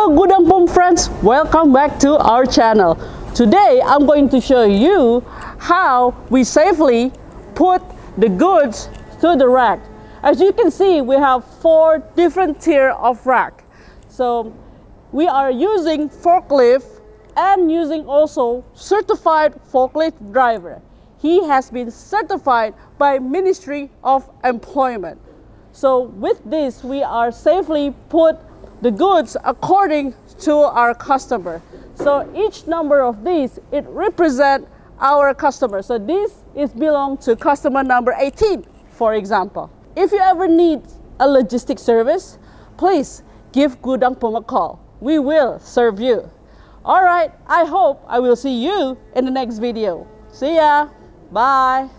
Hello Gudang PUM friends, welcome back to our channel. Today I'm going to show you how we safely put the goods to the rack. As you can see, we have 4 different tier of rack. So we are using forklift and using also certified forklift driver. He has been certified by Ministry of Employment. So with this, we are safely put the goods according to our customer. So each number of these, it represent our customer. So this is belong to customer number 18, for example. If you ever need a logistic service, please give Gudang PUM a call. We will serve you. All right, I hope I will see you in the next video. See ya. Bye.